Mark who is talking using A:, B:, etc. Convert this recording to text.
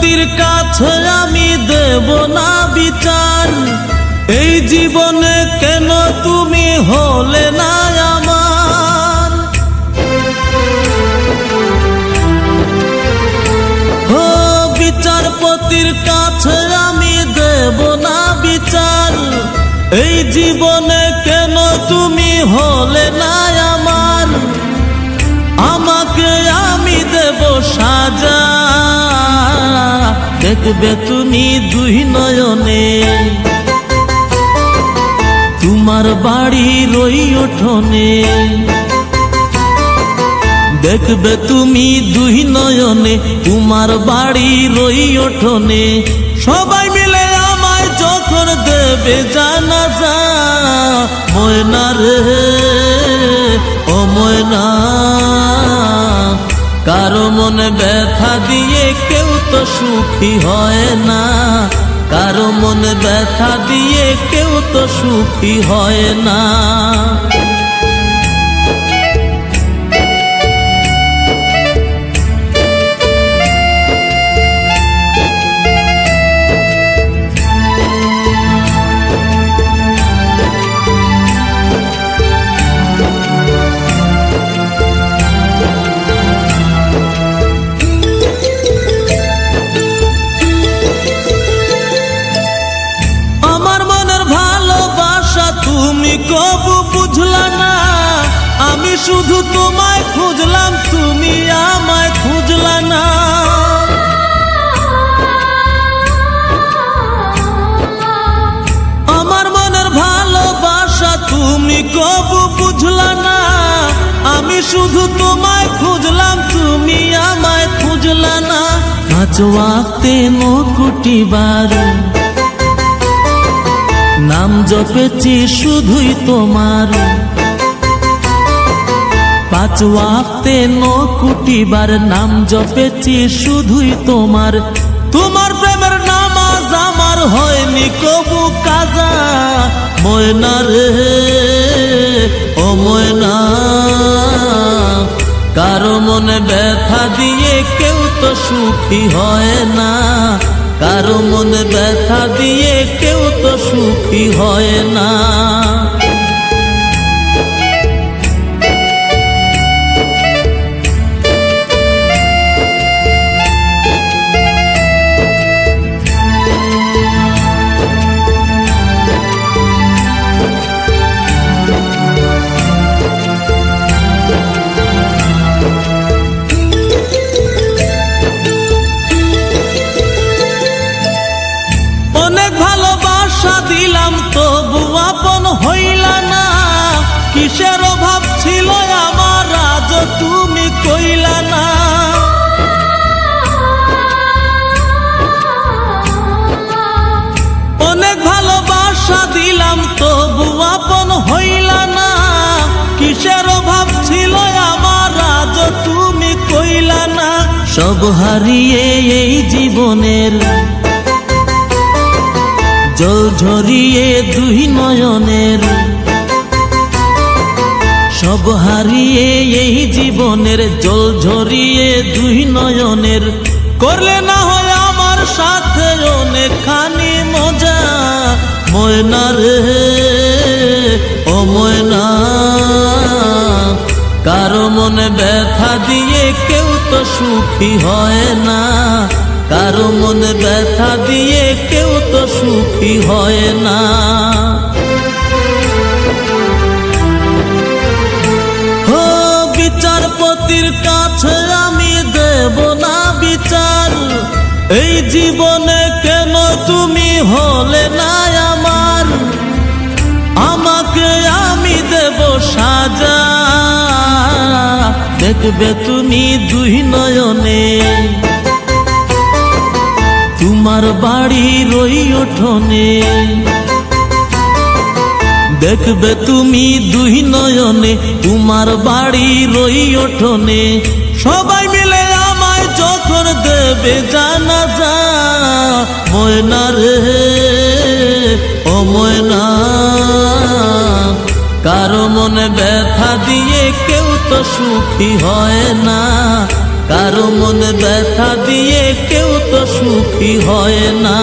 A: পতির কাছে আমি দেব না বিচার, এই জীবনে কেন তুমি হলে না আমার। ও বিচারপতির কাছে আমি দেব না বিচার, এই জীবনে কেন তুমি হলে না আমার। আমাকে আমি দেব সাজা, দেখবে তুমি দুই নয়নে, তোমার বাড়ির ওই উঠোনে। দেখবে তুমি দুই নয়নে, তোমার বাড়ির ওই উঠোনে। সবাই মিলে আমায় যখন দেবে জানাজা, ময়না রে ও ময়না, কারো মনে ব্যথা দিয়ে কেউ তো সুখী হয় না, কারো মনে ব্যথা দিয়ে কেউ তো সুখী হয় না। তুমি কবু বুঝলা না, আমি শুধু তোমায় খুঁজলাম, তুমি আমায় খুঁজলা না। আমার মনের ভালোবাসা তুমি কবু বুঝলা না, আমি শুধু তোমায় খুঁজলাম, তুমি আমায় খুঁজলা না। পাঁচ ওয়াক্তে নকুটি বার নাম জপেছি শুধুই তোমার, পাঁচ ওয়াক্তে নকুটি বার নাম জপেছি শুধুই তোমার। তোমার প্রেমের নামাজ আমার হয়নি কবু কাজা, ময়না রে ও ময়না, কারো মনে ব্যথা দিয়ে কেউ তো সুখী হয় না, কারো মনে ব্যথা দিয়ে কেউ তো সুখী হয় না। দিলাম তবু আপন হইলা না, কিসের অভাব ছিল আমার আজ তুমি কইলা না। অনেক ভালোবাসা দিলাম তবু আপন হইলা না, কিসের অভাব ছিল আমার আজ তুমি কইলা না। সব হারিয়ে এই জীবনের জল ঝরিয়ে দুই নয়নের, সব হারিয়ে এই জীবনের জল ঝরিয়ে দুই নয়নের। করলে না হয় আমার সাথে অনেকখানি মজা, ময়না রে ও ময়না, কারো মনে ব্যথা দিয়ে কেউ তো সুখী হয় না, কারো মনে ব্যথা দিয়ে কেউ তো সুখী হয় না। ও বিচারপতির কাছে আমি দেব না বিচার, এই জীবনে কেন তুমি হলে না আমার। আমাকে আমি দেব সাজা, দেখবে তুমি দুই নয়নে, তোমার বাড়ির ওই উঠোনে। দেখবে তুমি দুই নয়নে, তোমার বাড়ির ওই উঠোনে। সবাই মিলে আমায় যখন দেবে জানাজা, ময়না রে ও ময়না, কারো মনে ব্যথা দিয়ে কেউ তো সুখী হয় না, কারো মনে ব্যথা দিয়ে কেউ তো সুখী হয় না।